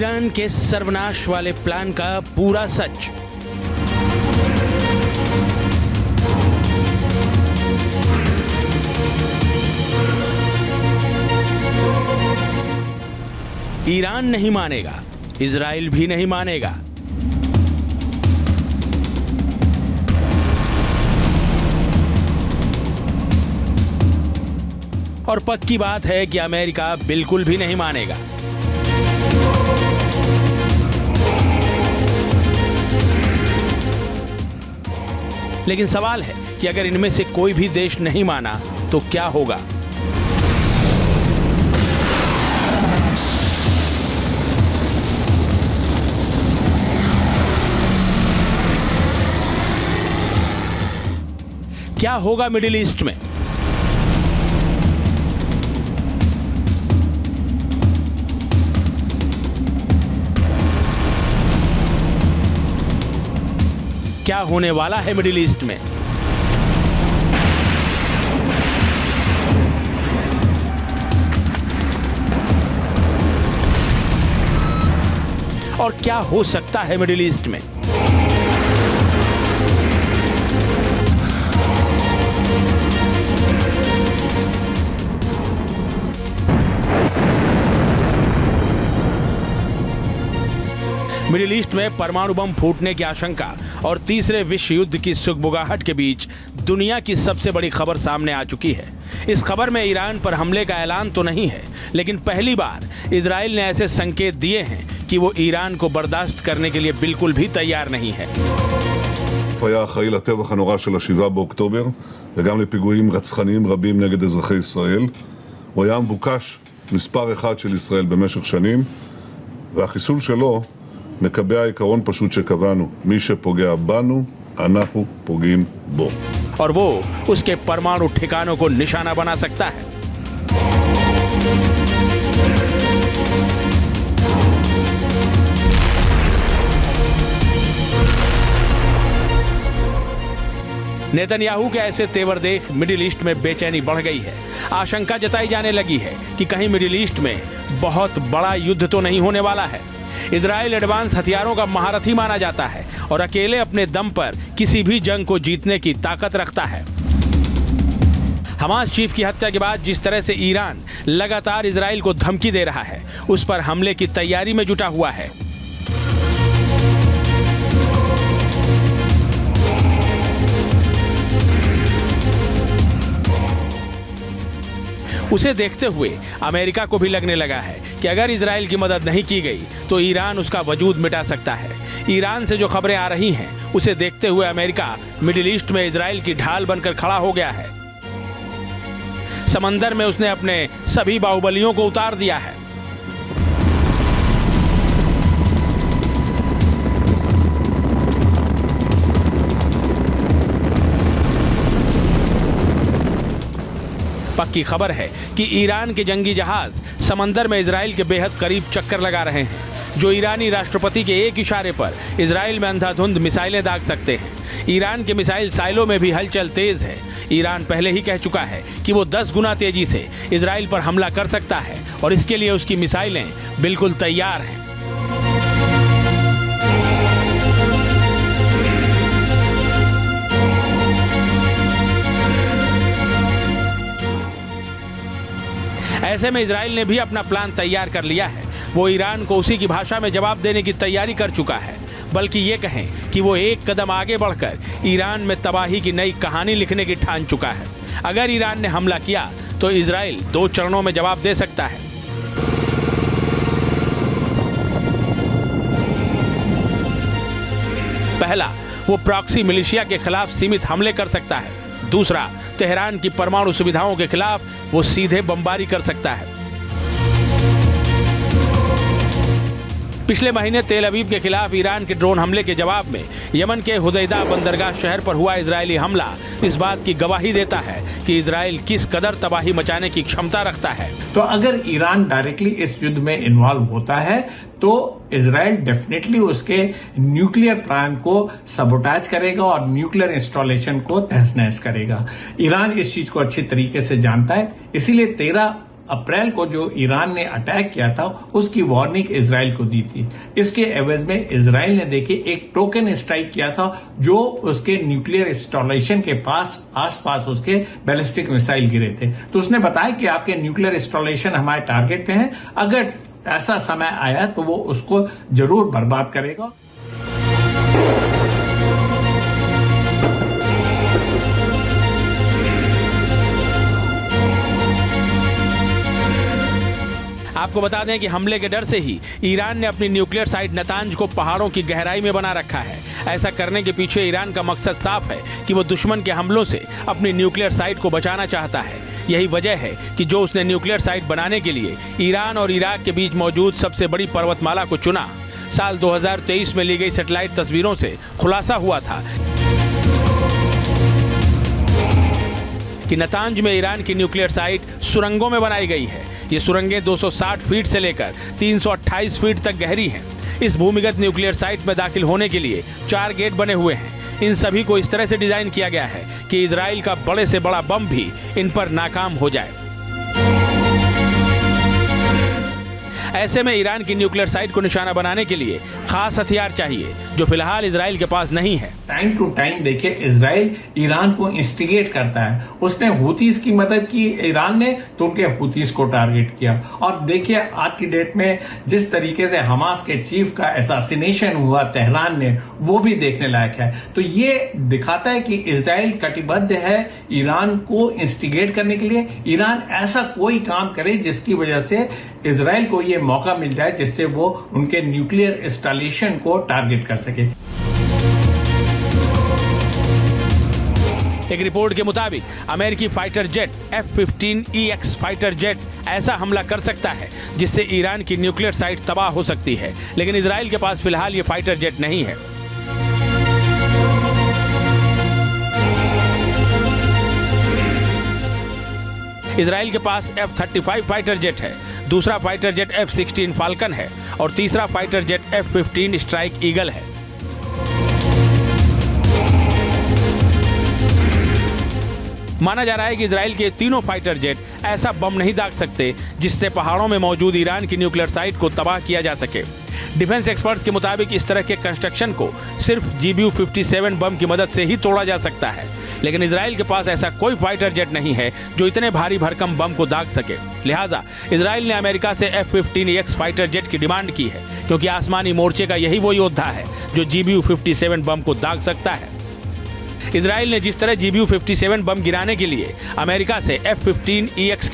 Iran के सर्वनाश वाले प्लान का पूरा सच। ईरान नहीं मानेगा, इजराइल भी नहीं मानेगा। और पक्की बात है कि अमेरिका बिल्कुल भी नहीं मानेगा। लेकिन सवाल है कि अगर इनमें से कोई भी देश नहीं माना तो क्या होगा? क्या होगा मिडिल ईस्ट में? क्या होने वाला है मिडिल ईस्ट में? और क्या हो सकता है मिडिल ईस्ट में? मिडिल ईस्ट में परमाणु बम फूटने की आशंका और तीसरे विश्व युद्ध की सुगबुगाहट के बीच दुनिया की सबसे बड़ी खबर सामने आ चुकी है। इस खबर में ईरान पर हमले का ऐलान तो नहीं है, लेकिन पहली बार इजराइल ने ऐसे संकेत दिए हैं कि वो ईरान को बर्दाश्त करने के लिए बिल्कुल भी तैयार नहीं है। היה אחראי לטבח הנורא של 7 באוקטובר וגם לפיגועים רצחניים רבים נגד אזרחי ישראל. הוא היה מבוקש מספר אחד של ישראל במשך שנים, והחיסול שלו מקבע עיקרון פשוט שקבענו, מי שפוגע בנו, אנחנו פוגעים בו. और वो उसके परमाणु ठिकानों को निशाना बना सकता है। नेतन्याहू के ऐसे तेवर देख मिडिल ईस्ट में बेचैनी बढ़ गई है। आशंका जताई जाने लगी है कि कहीं मिडिल ईस्ट में बहुत बड़ा युद्ध तो नहीं होने वाला है। इजराइल एडवांस हथियारों का महारथी माना जाता है और अकेले अपने दम पर किसी भी जंग को जीतने की ताकत रखता है। हमास चीफ की हत्या के बाद जिस तरह से ईरान लगातार इजराइल को धमकी दे रहा है, उस पर हमले की तैयारी में जुटा हुआ है। उसे देखते हुए अमेरिका को भी लगने लगा है कि अगर इजराइल की मदद नहीं की गई तो ईरान उसका वजूद मिटा सकता है। ईरान से जो खबरें आ रही हैं, उसे देखते हुए अमेरिका मिडिल ईस्ट में इजराइल की ढाल बनकर खड़ा हो गया है। समंदर में उसने अपने सभी बाहुबलियों को उतार दिया है। पक्की खबर है कि ईरान के जंगी जहाज समंदर में इजराइल के बेहद करीब चक्कर लगा रहे हैं, जो ईरानी राष्ट्रपति के एक इशारे पर इजराइल में अंधाधुंध मिसाइलें दाग सकते हैं। ईरान के मिसाइल साइलों में भी हलचल तेज है। ईरान पहले ही कह चुका है कि वो 10 गुना तेजी से इजराइल पर हमला कर सकता है और इसके लिए उसकी मिसाइलें बिल्कुल तैयार हैं। ऐसे में इजराइल ने भी अपना प्लान तैयार कर लिया है। वो ईरान को उसी की भाषा में जवाब देने की तैयारी कर चुका है, बल्कि ये कहें कि वो एक कदम आगे बढ़कर ईरान में तबाही की नई कहानी लिखने की ठान चुका है। अगर ईरान ने हमला किया तो इजराइल 2 चरणों में जवाब दे सकता है। पहला, वो प्रॉक्सी मिलिशिया के खिलाफ सीमित हमले कर सकता है। दूसरा, तेहरान की परमाणु सुविधाओं के खिलाफ वो सीधे बमबारी कर सकता है। पिछले महीने तेल अवीव के खिलाफ ईरान के ड्रोन हमले के जवाब में यमन के हुदैदा बंदरगाह शहर पर हुआ इजरायली हमला इस बात की गवाही देता है कि इजराइल किस कदर तबाही मचाने की क्षमता रखता है। तो अगर ईरान डायरेक्टली इस युद्ध में इन्वॉल्व होता है तो इजराइल डेफिनेटली उसके न्यूक्लियर प्लान को सबोटाज करेगा और न्यूक्लियर इंस्टॉलेशन को तहस नहस करेगा। ईरान इस चीज को अच्छी तरीके से जानता है, इसीलिए 13 अप्रैल को जो ईरान ने अटैक किया था उसकी वार्निंग इजराइल को दी थी। इसके एवज में इजराइल ने देखिए एक टोकन स्ट्राइक किया था जो उसके न्यूक्लियर इंस्टॉलेशन के आसपास उसके बैलिस्टिक मिसाइल गिरे थे। तो उसने बताया कि आपके न्यूक्लियर इंस्टॉलेशन हमारे टारगेट पे हैं, अगर ऐसा समय आया तो वो उसको जरूर बर्बाद करेगा। आपको बता दें कि हमले के डर से ही ईरान ने अपनी न्यूक्लियर साइट नतांज को पहाड़ों की गहराई में बना रखा है। ऐसा करने के पीछे ईरान का मकसद साफ है कि वो दुश्मन के हमलों से अपनी न्यूक्लियर साइट को बचाना चाहता है। यही वजह है कि जो उसने न्यूक्लियर साइट बनाने के लिए ईरान और इराक के बीच मौजूद सबसे बड़ी पर्वतमाला को चुना। साल 2023 में ली गई सैटेलाइट तस्वीरों से खुलासा हुआ था कि नतांज में ईरान की न्यूक्लियर साइट सुरंगों में बनाई गई है। ये सुरंगें 260 फीट से लेकर 328 फीट तक गहरी हैं। इस भूमिगत न्यूक्लियर साइट में दाखिल होने के लिए 4 गेट बने हुए हैं। इन सभी को इस तरह से डिजाइन किया गया है कि इजराइल का बड़े से बड़ा बम भी इन पर नाकाम हो जाए। ऐसे में ईरान की न्यूक्लियर साइट को निशाना बनाने के लिए खास हथियार चाहिए जो फिलहाल इजराइल के पास नहीं है। टाइम टू टाइम देखिए इजराइल ईरान को इंस्टिगेट करता है। उसने हुतीस की मदद की ईरान ने तो उनके हुतीस को टारगेट किया। और देखिए आज की डेट में जिस तरीके से हमास के चीफ का असैसिनेशन हुआ तेहरान में, वो भी देखने लायक है। तो ये दिखाता है कि इजराइल कटिबद्ध है ईरान को इंस्टिगेट करने के लिए। ईरान ऐसा कोई काम करे जिसकी वजह से इजराइल को ये मौका मिल जाए जिससे वो उनके न्यूक्लियर इंस्टॉलेशन को टारगेट कर सके। एक रिपोर्ट के मुताबिक अमेरिकी fighter jet F-15EX fighter jet ऐसा हमला कर सकता है जिससे ईरान की न्यूक्लियर साइट तबाह हो सकती है, लेकिन इजराइल के पास फिलहाल ये फाइटर जेट नहीं है। इजराइल के पास F-35 फाइटर जेट है, दूसरा फाइटर जेट F-16 फाल्कन है और तीसरा fighter jet F-15 strike eagle है। माना जा रहा है कि इजराइल के तीनों फाइटर जेट ऐसा बम नहीं दाग सकते जिससे पहाड़ों में मौजूद ईरान की न्यूक्लियर साइट को तबाह किया जा सके। डिफेंस एक्सपर्ट्स के मुताबिक इस तरह के कंस्ट्रक्शन को सिर्फ GBU-57 बम की मदद से ही तोड़ा जा सकता है, लेकिन इजराइल के पास ऐसा कोई फाइटर जेट नहीं है जो इतने भारी भरकम बम को दाग सके। लिहाजा इजराइल ने अमेरिका से F-15EX फाइटर जेट की डिमांड की है, क्योंकि आसमानी मोर्चे का यही वो योद्धा है जो GBU-57 बम को दाग सकता है। इजराइल ने जिस तरह GBU-57 बम गिराने के लिए अमेरिका से F-15EX